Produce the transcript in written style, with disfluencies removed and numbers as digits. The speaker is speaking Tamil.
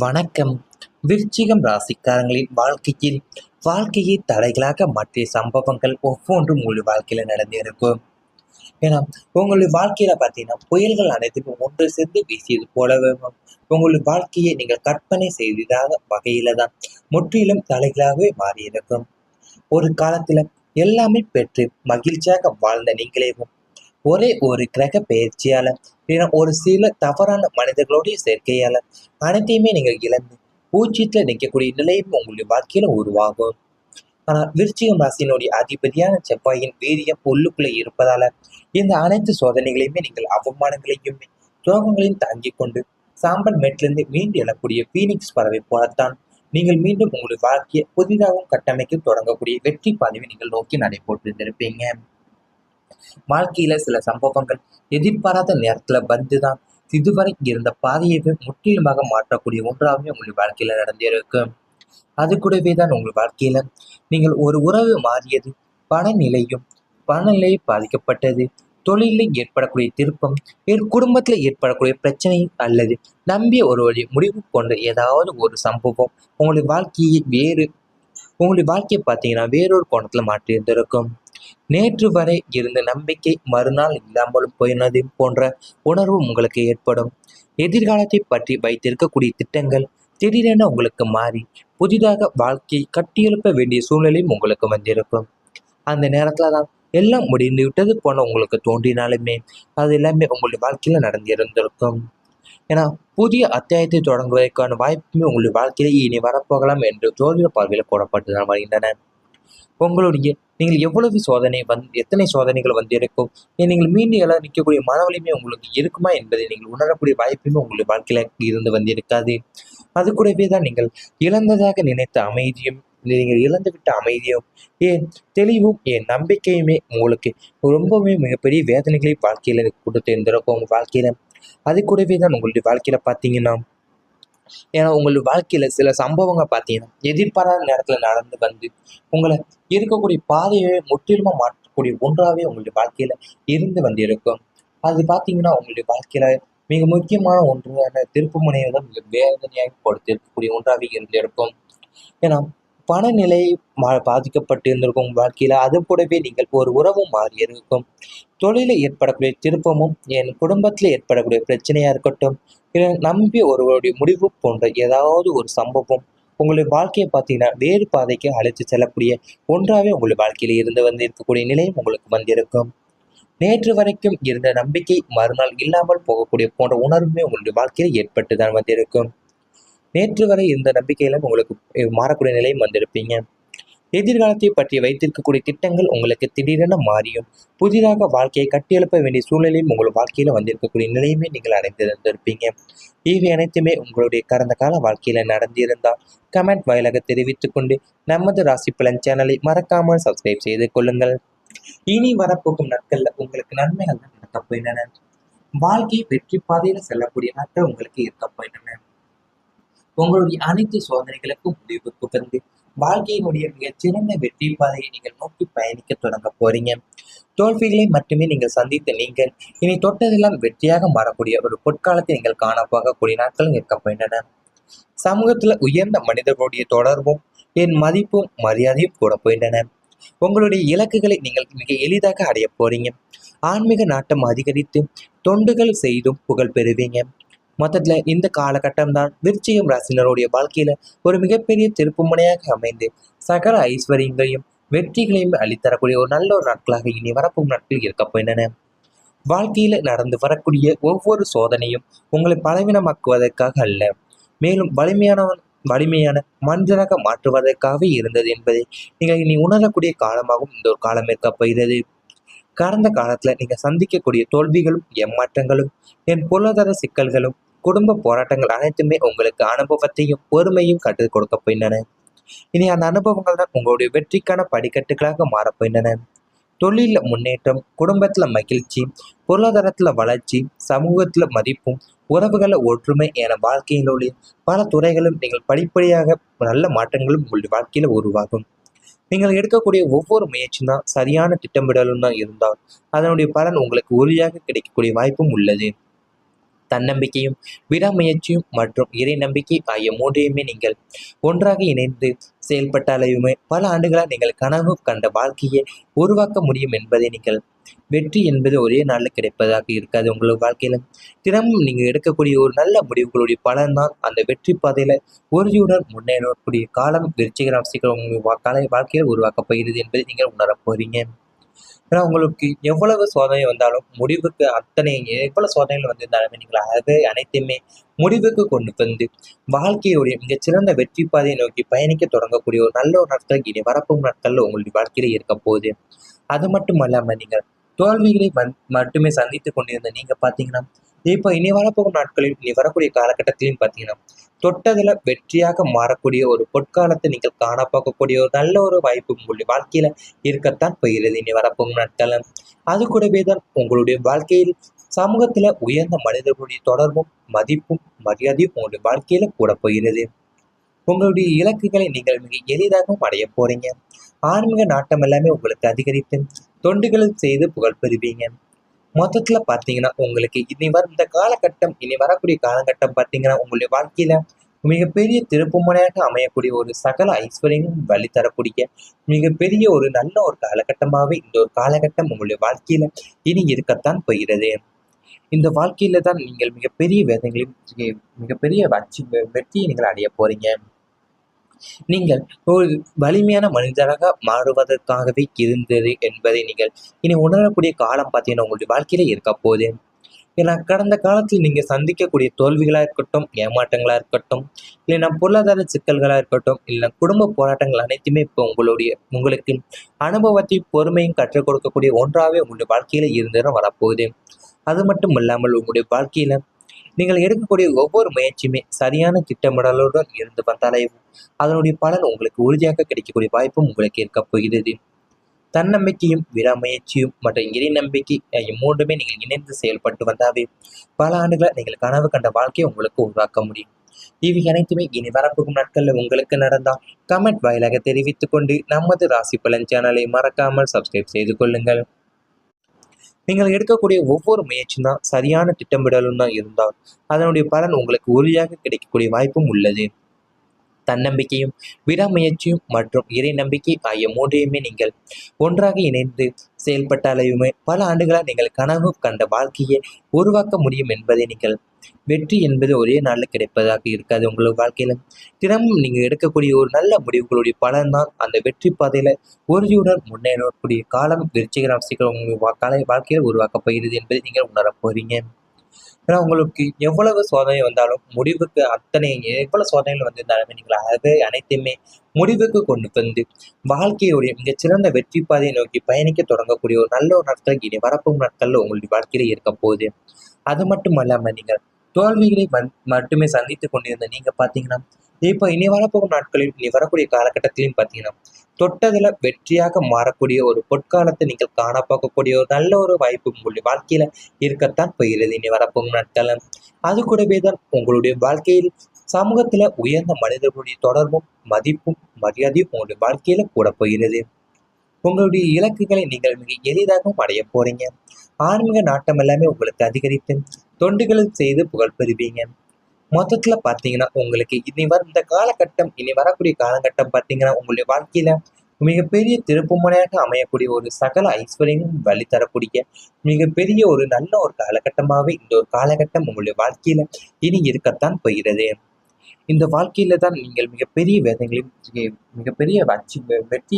வணக்கம். விருச்சிகம் ராசிக்காரங்களின் வாழ்க்கையை தடைகளாக மாற்றிய சம்பவங்கள் ஒவ்வொன்றும் உங்களுடைய வாழ்க்கையில நடந்திருக்கும். ஏன்னா உங்களுடைய வாழ்க்கையில பார்த்தீங்கன்னா புயல்கள் அனைத்துமே ஒன்று சேர்ந்து வீசியது போலவே உங்களுடைய வாழ்க்கையை நீங்கள் கற்பனை செய்திடாத வகையில தான் முற்றிலும் தலைகளாகவே மாறியிருக்கும். ஒரு காலத்துல எல்லாமே பெற்று மகிழ்ச்சியாக வாழ்ந்த நீங்களேவும் ஒரே ஒரு கிரக பெயர்ச்சியால இல்லைன்னா ஒரு சில தவறான மனிதர்களுடைய சேர்க்கையால அனைத்தையுமே நீங்க இழந்து பூஜ்ஜியத்துல நிற்கக்கூடிய நிலையும் உங்களுடைய வாழ்க்கையில உருவாகும். ஆனா விருச்சிகம் ராசியினுடைய அதிபதியான செவ்வாயின் வீரியம் உள்ளுக்குள்ள இருப்பதால இந்த அனைத்து சோதனைகளையுமே நீங்கள் அவமானங்களையுமே துரோகங்களையும் தாங்கிக் கொண்டு சாம்பல் மேட்டிலிருந்து மீண்டு எழக்கூடிய பீனிக்ஸ் பறவை போலத்தான் நீங்கள் மீண்டும் உங்களுடைய வாழ்க்கையை புதிதாகவும் கட்டமைக்க தொடங்கக்கூடிய வெற்றி பாதையை நீங்கள் நோக்கி நடைபோட்டு இருந்திருப்பீங்க. வாழ்க்கையில சில சம்பவங்கள் எதிர்பாராத நேரத்துல வந்துதான் இதுவரை இருந்த பாதையவே முற்றிலுமாக மாற்றக்கூடிய ஒன்றாகவே உங்களுடைய வாழ்க்கையில நடந்திருக்கு. அது கூடவே தான் உங்கள் வாழ்க்கையில நீங்கள் ஒரு உறவு மாறியது, பணநிலையும் பணநிலை பாதிக்கப்பட்டது, தொழிலில் ஏற்படக்கூடிய திருப்பம், குடும்பத்துல ஏற்படக்கூடிய பிரச்சனை அல்லது நம்பிய ஒருவருடைய முடிவு போன்ற ஏதாவது ஒரு சம்பவம் உங்களுடைய வாழ்க்கையை பார்த்தீங்கன்னா வேறொரு கோணத்துல மாற்றி இருந்திருக்கும். நேற்று வரை இருந்த நம்பிக்கை மறுநாள் இல்லாமலும் போயினது போன்ற உணர்வு உங்களுக்கு ஏற்படும். எதிர்காலத்தை பற்றி வைத்திருக்கக்கூடிய திட்டங்கள் திடீரென உங்களுக்கு மாறி புதிதாக வாழ்க்கையை கட்டியெழுப்ப வேண்டிய சூழ்நிலையும் உங்களுக்கு வந்திருக்கும். அந்த நேரத்துல தான் எல்லாம் முடிந்து விட்டது போல உங்களுக்கு தோன்றினாலுமே அது எல்லாமே உங்களுடைய வாழ்க்கையில நடந்திருந்திருக்கும். ஏன்னா புதிய அத்தியாயத்தை தொடங்குவதற்கான வாய்ப்புமே உங்களுடைய வாழ்க்கையில இனி வரப்போகலாம் என்று ஜோதிட பார்வையில் போடப்பட்டுதான் வருகின்றன. உங்களுடைய நீங்கள் எவ்வளவு எத்தனை சோதனைகள் வந்திருக்கும், நீங்கள் மீண்டும் எல்லாம் நிற்கக்கூடிய மனவலிமை உங்களுக்கு இருக்குமா என்பதை நீங்கள் உணரக்கூடிய வாய்ப்புமே உங்களுடைய வாழ்க்கையில இருந்து வந்திருக்காது. அது கூடவே தான் நீங்கள் இழந்ததாக நினைத்த அமைதியும் நீங்கள் இழந்துவிட்ட அமைதியும் ஏன் தெளிவும் என் நம்பிக்கையுமே உங்களுக்கு ரொம்பவே மிகப்பெரிய வேதனைகளை வாழ்க்கையில கொடுத்து இருந்திருக்கும் உங்க வாழ்க்கையில. அது கூடவே தான் உங்களுடைய வாழ்க்கையில பார்த்தீங்கன்னா ஏன்னா உங்களுடைய வாழ்க்கையில சில சம்பவங்கள் பார்த்தீங்கன்னா எதிர்பாராத நேரத்துல நடந்து வந்து உங்களை இருக்கக்கூடிய பாதையை முற்றிலுமா மாற்றக்கூடிய ஒன்றாவே உங்களுடைய வாழ்க்கையில இருந்து வந்திருக்கும். அது பார்த்தீங்கன்னா உங்களுடைய வாழ்க்கையில மிக முக்கியமான ஒன்றான திருப்பு முனையை தான் மிக வேதனையாக கொடுத்திருக்கக்கூடிய ஒன்றாவே இருந்திருக்கும். ஏன்னா பணநிலை பாதிக்கப்பட்டு இருந்திருக்கும் உங்கள் வாழ்க்கையில அது கூடவே நீங்கள் ஒரு உறவும் மாறி இருக்கும். தொழிலில் ஏற்படக்கூடிய திருப்பமும் என் குடும்பத்தில் ஏற்படக்கூடிய பிரச்சனையா இருக்கட்டும், இல்லை நம்பி ஒருவருடைய முடிவு போன்ற ஏதாவது ஒரு சம்பவம் உங்களுடைய வாழ்க்கையை பார்த்தீங்கன்னா வேறு பாதைக்கு அழைத்து செல்லக்கூடிய ஒன்றாவே உங்களுடைய வாழ்க்கையில இருந்து வந்து இருக்கக்கூடிய நிலையும் உங்களுக்கு வந்திருக்கும். நேற்று வரைக்கும் இருந்த நம்பிக்கை மறுநாள் இல்லாமல் போகக்கூடிய போன்ற உணர்வுமே உங்களுடைய வாழ்க்கையில் ஏற்பட்டு தான் வந்திருக்கும். நேற்று வரை இருந்த நம்பிக்கையிலும் உங்களுக்கு மாறக்கூடிய நிலையும் வந்திருப்பீங்க. எதிர்காலத்தை பற்றி வைத்திருக்கக்கூடிய திட்டங்கள் உங்களுக்கு திடீரென மாறியும் புதிதாக வாழ்க்கையை கட்டியெழுப்ப வேண்டிய சூழ்நிலையும் உங்கள் வாழ்க்கையில வந்திருக்கக்கூடிய நிலையுமே நீங்கள் அடைந்திருந்திருப்பீங்க. இவை அனைத்துமே உங்களுடைய கடந்த கால வாழ்க்கையில நடந்திருந்தால் கமெண்ட் வாயிலாக தெரிவித்துக் கொண்டு நமது ராசி பலன் சேனலை மறக்காமல் சப்ஸ்கிரைப் செய்து கொள்ளுங்கள். இனி வரப்போகும் நாட்கள்ல உங்களுக்கு நன்மைகள் தான் நடக்க போயின்றன. வாழ்க்கை வெற்றி பாதையில செல்லக்கூடிய நாட்கள் உங்களுக்கு இருக்க போயின்றன. உங்களுடைய அனைத்து சோதனைகளுக்கும் முடிவுக்கு வந்து வாழ்க்கையினுடைய மிகச்சிறந்த வெற்றி பாதையை நீங்கள் நோக்கி பயணிக்க தொடங்க போறீங்க. தோல்விகளை மட்டுமே நீங்கள் சந்தித்த நீங்கள் இனி தொட்டதெல்லாம் வெற்றியாக மாறக்கூடிய ஒரு பொற்காலத்தை நீங்கள் காண போகக்கூடிய நாட்கள் இருக்க போகின்றன. சமூகத்துல உயர்ந்த மனிதர்களுடைய தொடர்பும் என் மதிப்பும் மரியாதையும் கூட போயின்றன. உங்களுடைய இலக்குகளை நீங்கள் மிக எளிதாக அடைய போறீங்க. ஆன்மீக நாட்டம் அதிகரித்து தொண்டுகள் செய்தும் புகழ் பெறுவீங்க. மொத்தத்துல இந்த காலகட்டம் தான் விருச்சிகம் ராசினருடைய வாழ்க்கையில ஒரு மிகப்பெரிய திருப்பு முனையாக அமைந்து சகல ஐஸ்வர்யங்களையும் வெற்றிகளையும் அளித்தரக்கூடிய ஒரு நல்ல ஒரு நாட்களாக இனி வரப்போகும் நாட்கள் இருக்க போயின்றன. வாழ்க்கையில நடந்து வரக்கூடிய ஒவ்வொரு சோதனையும் உங்களை பலவீனமாக்குவதற்காக அல்ல, மேலும் வலிமையான மனிதனாக மாற்றுவதற்காகவே இருந்தது என்பதை நீங்கள் இனி உணரக்கூடிய காலமாகவும் இந்த ஒரு காலம் இருக்க போகிறது. கடந்த காலத்துல நீங்க சந்திக்கக்கூடிய தோல்விகளும் ஏமாற்றங்களும் என் பொருளாதார சிக்கல்களும் குடும்ப போராட்டங்கள் அனைத்துமே உங்களுக்கு அனுபவத்தையும் பொறுமையும் கற்றுக் கொடுக்க போயின்றன. இனி அந்த அனுபவங்கள் தான் உங்களுடைய வெற்றிக்கான படிக்கட்டுகளாக மாறப்போயின்றன. தொழில முன்னேற்றம், குடும்பத்துல மகிழ்ச்சி, பொருளாதாரத்துல வளர்ச்சி, சமூகத்துல மதிப்பும், உறவுகள ஒற்றுமை என வாழ்க்கையினுடைய பல துறைகளும் நீங்கள் படிப்படியாக நல்ல மாற்றங்களும் உங்களுடைய வாழ்க்கையில உருவாகும். நீங்கள் எடுக்கக்கூடிய ஒவ்வொரு முயற்சியும் தான் சரியான திட்டமிடலும் தான் இருந்தால் அதனுடைய பலன் உங்களுக்கு உறுதியாக கிடைக்கக்கூடிய வாய்ப்பும் உள்ளது. தன்னம்பிக்கையும் விடாமுயற்சியும் மற்றும் இறை நம்பிக்கை ஆகிய மூன்றையுமே நீங்கள் ஒன்றாக இணைந்து செயல்பட்டாலேயுமே பல ஆண்டுகளாக நீங்கள் கனவு கண்ட வாழ்க்கையை உருவாக்க முடியும் என்பதை நீங்கள் வெற்றி என்பது ஒரே நாளில் கிடைப்பதாக இருக்காது. உங்களோட வாழ்க்கையில தினமும் நீங்கள் எடுக்கக்கூடிய ஒரு நல்ல முடிவுகளுடைய பலன்தான் அந்த வெற்றி பாதையில உறுதியுடன் முன்னேறக்கூடிய காலம் விருச்சிக ராசிக்கு உங்கள் வாழ்க்கையில் உருவாக்கப் போகிறது என்பதை நீங்கள் உணரப் போறீங்க. ஏன்னா உங்களுக்கு எவ்வளவு சோதனை வந்தாலும் முடிவுக்கு அத்தனை எவ்வளவு சோதனைகள் வந்திருந்தாலுமே நீங்கள் அதை அனைத்தையுமே முடிவுக்கு கொண்டு வந்து வாழ்க்கையுடைய மிகச்சிறந்த வெற்றி பாதையை நோக்கி பயணிக்க தொடங்கக்கூடிய ஒரு நல்ல ஒரு நாட்கள் இனி வரப்போகும் நாட்கள்ல உங்களுடைய வாழ்க்கையில இருக்க போகுது. அது மட்டும் அல்லாம நீங்கள் தோல்விகளை மட்டுமே சந்தித்துக் கொண்டிருந்த நீங்க பாத்தீங்கன்னா இப்போ இனி வரப்போகும் நாட்களில் இனி வரக்கூடிய காலகட்டத்திலையும் பாத்தீங்கன்னா தொட்டதுல வெற்றியாக மாறக்கூடிய ஒரு பொற்காலத்தை நீங்கள் காண பார்க்கக்கூடிய ஒரு நல்ல ஒரு வாய்ப்பு உங்களுடைய வாழ்க்கையில இருக்கத்தான் போகிறது இனி வரப்போகும் நாட்கள். அது கூடவே தான் உங்களுடைய வாழ்க்கையில் சமூகத்துல உயர்ந்த மனிதர்களுடைய தொடர்பும் மதிப்பும் மரியாதையும் உங்களுடைய வாழ்க்கையில கூட போகிறது. உங்களுடைய இலக்குகளை நீங்கள் மிக எளிதாகவும் அடைய போறீங்க. ஆன்மீக நாட்டம் எல்லாமே உங்களுக்கு அதிகரித்து தொண்டுகளும் செய்து புகழ் பெறுவீங்க. மொத்தத்துல பாத்தீங்கன்னா உங்களுக்கு இனி இந்த காலகட்டம் இனி வரக்கூடிய காலகட்டம் பாத்தீங்கன்னா உங்களுடைய வாழ்க்கையில மிகப்பெரிய திருப்புமுனையாக அமையக்கூடிய ஒரு சகல ஐஸ்வர்யமும் வழி தரக்கூடிய மிகப்பெரிய ஒரு நல்ல ஒரு காலகட்டமாகவே இந்த ஒரு காலகட்டம் உங்களுடைய வாழ்க்கையில இனி இருக்கத்தான் போகிறது. இந்த வாழ்க்கையில தான் நீங்கள் மிகப்பெரிய வேதங்களையும் மிகப்பெரிய வெற்றியை நீங்கள் அடைய போறீங்க. நீங்கள் ஒரு வலிமையான மனிதராக மாறுவதற்காகவே இருந்தது என்பதை நீங்கள் இனி உணரக்கூடிய காலம் பார்த்தீங்கன்னா உங்களுடைய வாழ்க்கையில இருக்க போகுது. ஏன்னா கடந்த காலத்தில் நீங்க சந்திக்கக்கூடிய தோல்விகளா இருக்கட்டும், ஏமாற்றங்களா இருக்கட்டும், இல்லைன்னா பொருளாதார சிக்கல்களா இருக்கட்டும், இல்லை குடும்ப போராட்டங்கள் அனைத்துமே இப்போ உங்களுக்கு அனுபவத்தையும் பொறுமையும் கற்றுக் கொடுக்கக்கூடிய ஒன்றாவே உங்களுடைய வாழ்க்கையில இருந்துதான் வரப்போகுது. அது மட்டும் இல்லாமல் உங்களுடைய வாழ்க்கையில நீங்கள் எடுக்கக்கூடிய ஒவ்வொரு முயற்சியுமே சரியான திட்டமிடலுடன் இருந்து வந்தாலே அதனுடைய பலன் உங்களுக்கு உறுதியாக கிடைக்கக்கூடிய வாய்ப்பும் உங்களுக்கு இருக்க போகிறது. தன்னம்பிக்கையும் விடாமுயற்சியும் மற்றும் இறை நம்பிக்கை மூன்றுமே நீங்கள் இணைந்து செயல்பட்டு வந்தாவே பல ஆண்டுகளை நீங்கள் கனவு கண்ட வாழ்க்கையை உங்களுக்கு உருவாக்க முடியும். இவை அனைத்துமே இனி வரப்போகும் நாட்கள்ல உங்களுக்கு நடந்தால் கமெண்ட் வாயிலாக தெரிவித்துக் கொண்டு நமது ராசி பலன் சேனலை மறக்காமல் சப்ஸ்கிரைப் செய்து கொள்ளுங்கள். நீங்கள் எடுக்கக்கூடிய ஒவ்வொரு முயற்சியும் தான் சரியான திட்டமிடலும் தான் இருந்தால் அதனுடைய பலன் உங்களுக்கு உறுதியாக கிடைக்கக்கூடிய வாய்ப்பும் உள்ளது. தன்னம்பிக்கையும் விடாமுயற்சியும் மற்றும் இறை நம்பிக்கை ஆகிய மூன்றையுமே நீங்கள் ஒன்றாக இணைந்து செயல்பட்டாலேயுமே பல ஆண்டுகளாக நீங்கள் கனவு கண்ட வாழ்க்கையை உருவாக்க முடியும் என்பதை நீங்கள் வெற்றி என்பது ஒரே நாளில் கிடைப்பதாக இருக்காது. உங்களோட வாழ்க்கையில தினமும் நீங்க எடுக்கக்கூடிய ஒரு நல்ல முடிவுகளுடைய பலன் தான் அந்த வெற்றி பாதையில உறுதியுடன் முன்னேறக்கூடிய காலம் விருச்சிக ராசிக்கு உங்கள் வாழ்க்கையில் உருவாக்கப் போகிறது என்பதை நீங்கள் உணரப் போறீங்க. ஏன்னா உங்களுக்கு எவ்வளவு சோதனை வந்தாலும் முடிவுக்கு அத்தனை எவ்வளவு சோதனைகள் வந்திருந்தாலுமே நீங்கள் அதை அனைத்தையுமே முடிவுக்கு கொண்டு வந்து வாழ்க்கையுடைய மிகச்சிறந்த வெற்றி பாதையை நோக்கி பயணிக்க தொடங்கக்கூடிய ஒரு நல்ல ஒரு நாட்கள் இனி வரப்போகும் நாட்கள்ல உங்களுடைய வாழ்க்கையில இருக்க போகுது. அது மட்டும் அல்லாம நீங்கள் தோல்விகளை மட்டுமே சந்தித்துக் கொண்டிருந்த நீங்க பாத்தீங்கன்னா இப்போ இனி வரப்போகும் நாட்களில் இனி வரக்கூடிய காலகட்டத்திலையும் பாத்தீங்கன்னா தொட்டதுல வெற்றியாக மாறக்கூடிய ஒரு பொற்காலத்தை நீங்கள் காண பார்க்கக்கூடிய ஒரு நல்ல ஒரு வாய்ப்பு உங்களுடைய வாழ்க்கையில இருக்கத்தான் போகிறது இனி வரப்போகும் நாட்கள். அது கூடவே தான் உங்களுடைய வாழ்க்கையில் சமூகத்துல உயர்ந்த மனிதர்களுடைய தொடர்பும் மதிப்பும் மரியாதையும் உங்களுடைய வாழ்க்கையில கூட போகிறது. உங்களுடைய இலக்குகளை நீங்கள் மிக எளிதாகவும் அடைய போறீங்க. ஆன்மீக நாட்டம் எல்லாமே உங்களுக்கு அதிகரித்து தொண்டுகளும் செய்து புகழ் பெறுவீங்க. மொத்தத்துல பாத்தீங்கன்னா உங்களுக்கு இந்த காலகட்டம் இனி வரக்கூடிய காலகட்டம் பாத்தீங்கன்னா உங்களுடைய வாழ்க்கையில மிகப்பெரிய திருப்புமுனையாக அமையக்கூடிய ஒரு சகல ஐஸ்வர்யமும் வழி தரக்கூடிய மிகப்பெரிய ஒரு நல்ல ஒரு காலகட்டமாகவே இந்த ஒரு காலகட்டம் உங்களுடைய வாழ்க்கையில இனி இருக்கத்தான் போகிறது. இந்த வாழ்க்கையில தான் நீங்கள் மிகப்பெரிய வேதங்களையும் மிகப்பெரிய வெற்றி